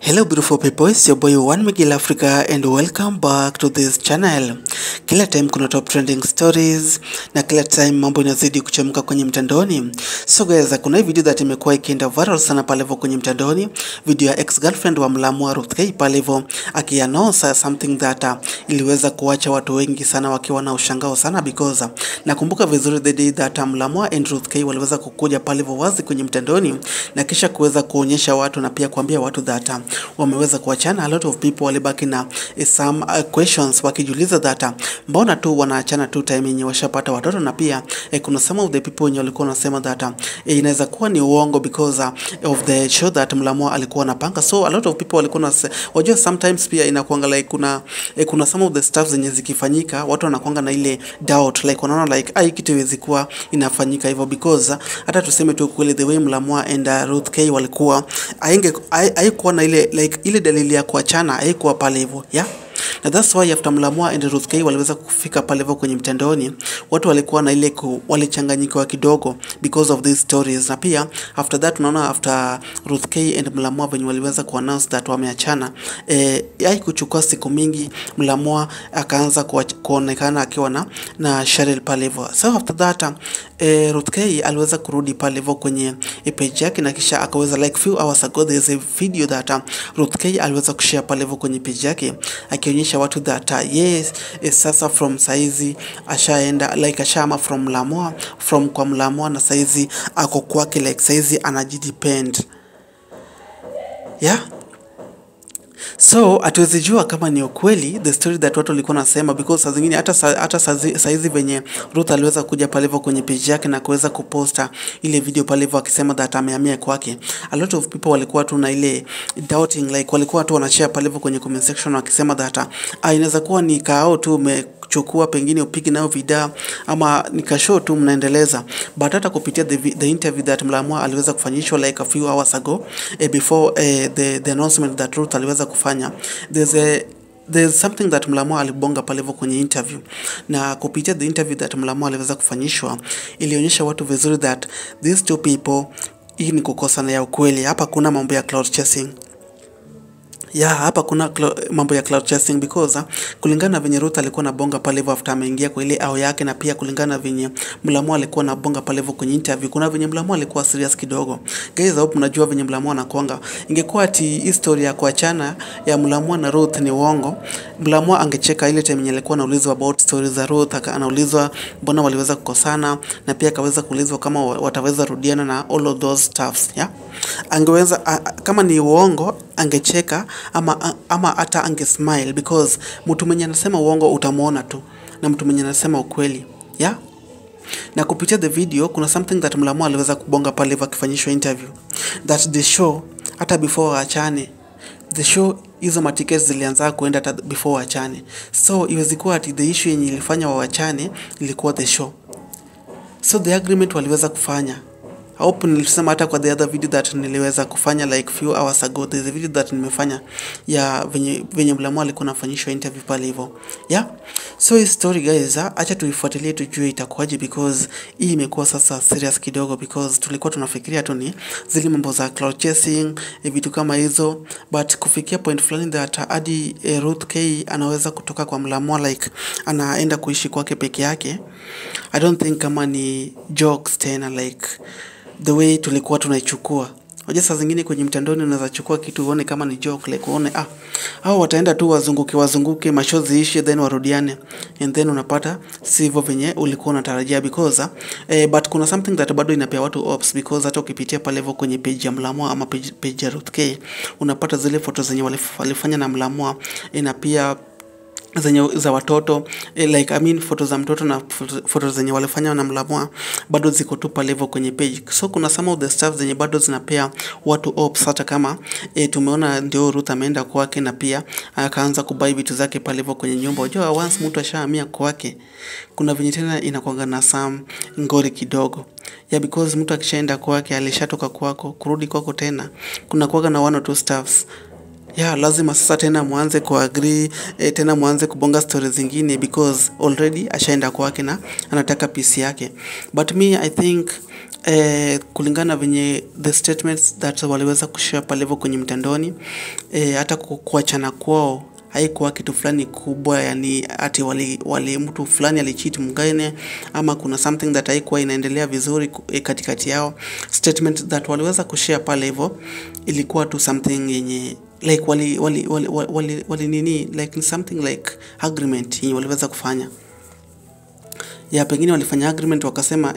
Hello beautiful people, it's your boy One Miguel Africa and welcome back to this channel. Kila time kuna top trending stories na kila time mambo inazidi kuchemka kwenye mtandaoni. So guys, kuna hii video that imekuwa ikienda viral sana pale hivyo kwenye mtandaoni, video ya ex-girlfriend wa Mlamwa Ruth K pale hivyo akiannounce something that iliweza kuacha watu wengi sana wakiwa na ushangao sana because nakumbuka vizuri the day that Mlamwa and Ruth K waliweza kukuja pale hivyo wazi kwenye mtandaoni na kisha kuweza kuonyesha watu na pia kuambia watu that wameweza kuachana. A lot of people walibaki na some questions wakijiuliza that mbona tu wanaachana tu time yenye washapata watoto, na pia kuna some of the people wenye walikuwa wanasema that inaweza kuwa ni uongo because of the show that Mlamwa alikuwa anapanga. So a lot of people walikuwa wajua sometimes pia inakuanga like kuna some of the stuff zenye zikifanyika watu wanakuanga na ile doubt like wanaona like hii kitu iwezi kuwa inafanyika hivyo because hata tuseme tu kweli the way Mlamwa and Ruth K walikuwa haikuwa na ile like ile dalili ya kuachana haikuwa pale hivyo, yeah. Na that's why after Mlamwa and Ruth K waliweza kufika pale hivyo kwenye mtandaoni, watu walikuwa na ile walichanganyika kidogo because of these stories. Na pia after that unaona after Ruth K and Mlamwa when waliweza kuannounce that wameachana, haikuchukua siku mingi Mlamwa akaanza kuonekana akiwa na Cheryl pale hivyo. So after that Ruth K aliweza kurudi pale hivyo kwenye page yake na kisha akaweza like few hours ago there's a video that Ruth K aliweza kushare pale hivyo kwenye page yake akionyesha watu that yes sasa from saizi ashaenda like ashama from Mlamwa kwa Mlamwa na saizi ako kwake like saizi anajidepend, yeah. So hatuwezi jua kama ni ukweli the story that watu walikuwa nasema because saa zingine hata saizi venye Ruth aliweza kuja pale hivyo kwenye page yake na kuweza kuposta ile video pale hivyo akisema that amehamia kwake, a lot of people walikuwa tu na ile doubting like walikuwa tu wanashare pale hivyo kwenye comment section wakisema that inaweza kuwa ni kao tu chukua pengine upige nao video ama nikashow tu mnaendeleza. But hata kupitia the interview that Mlamwa aliweza kufanyishwa like a few hours ago before the announcement that Ruth aliweza kufanya, there's something that Mlamwa alibonga pale hivyo kwenye interview, na kupitia the interview that Mlamwa aliweza kufanyishwa ilionyesha watu vizuri that these two people hii ni kukosana ya ukweli. Hapa kuna mambo ya cloud chasing. Yeah, hapa kuna mambo ya cloud chasing because kulingana na venye Ruth alikuwa na bonga pale hivyo after ameingia kwa ile ao yake, na pia kulingana na venye Mlamwa alikuwa na bonga pale hivyo kwenye interview, kuna venye Mlamwa alikuwa serious kidogo. Guys, hope mnajua venye Mlamwa anakuanga. Ingekuwa ati historia ya kuachana ya Mlamwa na Ruth ni uongo, Mlamwa angecheka ile time yenye alikuwa anaulizwa about stories za Ruth, anaulizwa mbona waliweza kukosana, na pia akaweza kuulizwa kama wataweza rudiana na all of those stuffs, yeah. Angeweza kama ni uongo angecheka ama hata angesmile because mtu mwenye anasema uongo utamuona tu na mtu mwenye anasema ukweli, yeah. Na kupitia the video kuna something that Mlamwa aliweza kubonga pale hivyo akifanyishwa interview that the show hata before waachane, the show hizo matickets zilianza kuenda hata before waachane. So iwezi kuwa ati the issue yenye ilifanya waachane ilikuwa the show. So the agreement waliweza kufanya, I hope nilisema hata kwa the other video that niliweza kufanya like few hours ago, there's a video that nimefanya ya venye Mlamwa alikuwa anafanyishwa interview pale hivyo, yeah. So hii story guys, acha tuifuatilie tujue itakuwaje because hii imekuwa sasa serious kidogo because tulikuwa tunafikiria tu ni zile mambo za cloud chasing vitu kama hizo, but kufikia point fulani that hadi Ruth K anaweza kutoka kwa Mlamwa like anaenda kuishi kwake peke yake, I don't think kama ni jokes tena like the way tulikuwa tunaichukua. Unajua saa zingine kwenye mtandaoni unaweza chukua kitu uone kama ni joke like uone hao wataenda tu wazunguke mashozi ishi then warudiane, and then unapata sivyo venye ulikuwa unatarajia because but kuna something that bado inapea watu ops because hata ukipitia pale hivyo kwenye page ya Mlamwa ama page ya Ruth K unapata zile photos zenye walifanya na Mlamwa na pia zenye za watoto like I mean photos za mtoto na photos zenye walifanya na Mlamwa bado ziko tu pale hivyo kwenye page. So kuna some of the stuff zenye bado zinapea watu ops hata kama tumeona ndio Ruth ameenda kwake na pia akaanza kubai vitu zake pale hivyo kwenye nyumba. Unajua once mtu ashahamia kwake kuna venye tena inakuanga na some ngori kidogo, yeah, because mtu akishaenda kwake alishatoka kwako kurudi kwako tena kuna kuaga na one or two stuffs, yeah. Lazima sasa tena muanze kuagree tena muanze kubonga stories zingine because already ashaenda kwake na anataka peace yake. But me I think kulingana venye the statements that waliweza kushare pale hivyo kwenye mtandaoni, hata kuachana kwao haikuwa kitu fulani kubwa, yani ati wali mtu fulani alicheat mwingine ama kuna something that haikuwa inaendelea vizuri katikati yao. Statement that waliweza kushare pale hivyo ilikuwa tu something yenye like wali nini, like something like agreement yenye waliweza kufanya. Ya pengine walifanya agreement wakasema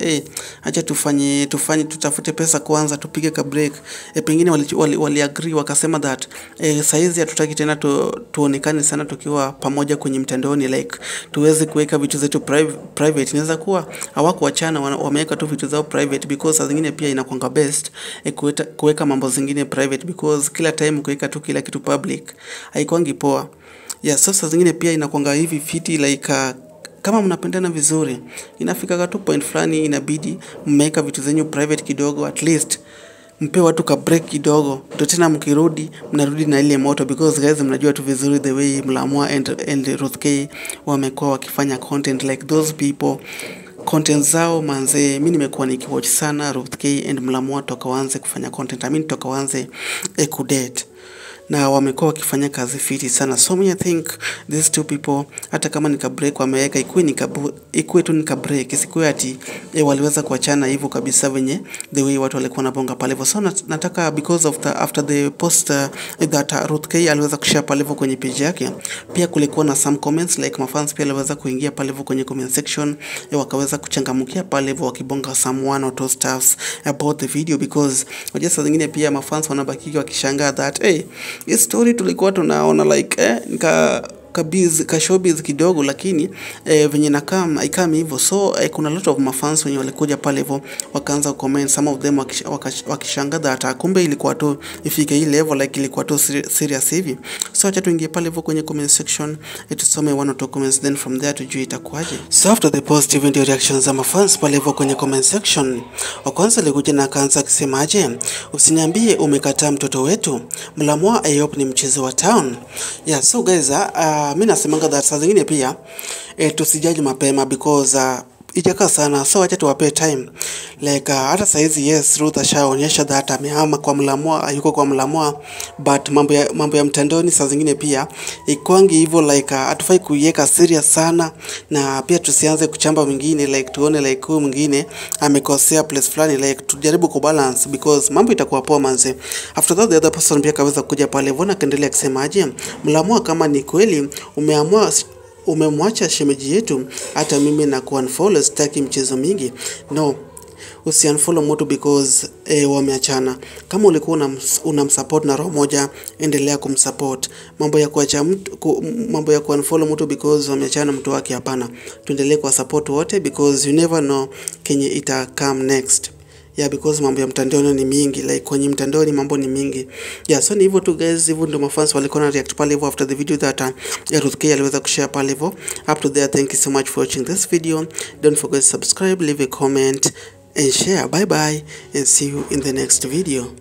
acha tufanye tutafute pesa kwanza tupige ka break. Pengine wali agree wakasema that saizi hatutaki tena tuonekane sana tukiwa pamoja kwenye mtandaoni, like tuweze kuweka vitu zetu private. Inaweza kuwa hawakuachana, wameweka tu vitu zao private because zingine pia inakuanga best kuweka mambo zingine private, because kila time kuweka tu kila kitu public haikwangi poa. Sasa zingine pia inakuanga hivi fiti like kama mnapendana vizuri inafika tu point fulani inabidi mmeweka vitu zenyu private kidogo, at least mpe watu ka break kidogo, ndio tena mkirudi mnarudi na ile moto, because guys mnajua tu vizuri the way Mlamwa and Ruth K wamekuwa wakifanya content like those people. Content zao manze, mimi nimekuwa nikiwatch sana Ruth K and Mlamwa toka waanze kufanya content, toka waanze kudate, na wamekuwa wakifanya kazi fiti sana. So me I think these two people, hata kama nika break wameweka ikuwe tu nika break, isikuwe ati waliweza kuachana hivyo kabisa venye the way watu walikuwa wanabonga pale hivyo. So nataka because of after the post that Ruth K aliweza kushare pale hivyo kwenye page yake, pia kulikuwa na some comments like mafans pia waliweza kuingia pale hivyo kwenye comment section, wakaweza kuchangamkia pale hivyo wakibonga some one or two stuffs about the video, because wajua saa zingine pia mafans wanabaki wakishangaa that hii story tulikuwa tunaona like ka showbiz kidogo, lakini venye nakam haikami hivyo. So kuna lot of mafans wenye walikuja pale hivyo wakaanza comment, some of them wakishangaa that kumbe ilikuwa tu ifike hii level, like ilikuwa tu serious hivi. So acha tuingie pale hivyo kwenye comment section tusome one or two comments, then from there tujue itakuaje. So after the positive video reactions za mafans pale hivyo kwenye comment section, kwanza alikuja na akaanza kusemaje, usiniambie umekataa mtoto wetu, Mlamwa Ayop ni mchezo wa town. So guys, mimi nasemanga that saa zingine pia tusijaji mapema, because ijakaa sana. So acha tuwape time like hata saizi yes Ruth ashaonyesha that amehama kwa Mlamwa, yuko kwa Mlamwa, but mambo ya mtandaoni saa zingine pia ikwangi hivyo, like hatufai kuiweka serious sana, na pia tusianze kuchamba mwingine like tuone like huyu mwingine amekosea place fulani, like tujaribu kubalance, because mambo itakuwa poa manze. After that the other person pia kaweza kuja pale vona kaendelea kusemaje, Mlamwa kama ni kweli umemwacha shemeji yetu, hata mimi na kuunfollow, sitaki mchezo mingi. No, usiunfollow mtu because wameachana. Kama ulikuwa unamsupport na roho moja, endelea kumsupport. Mambo ya kuacha mtu, mambo ya kuunfollow mtu because wameachana mtu wake, hapana. Tuendelee kwa support wote, because you never know kenye ita come next. Because mambo ya mtandaoni ni mingi, like kwenye mtandaoni mambo ni mingi. So ni hivyo tu guys, hivyo ndio mafans walikuwa na react pale hivyo after the video that Ruth K aliweza kushare pale hivyo. Up to there, thank you so much for watching this video. Don't forget to subscribe, leave a comment and share. Bye bye and see you in the next video.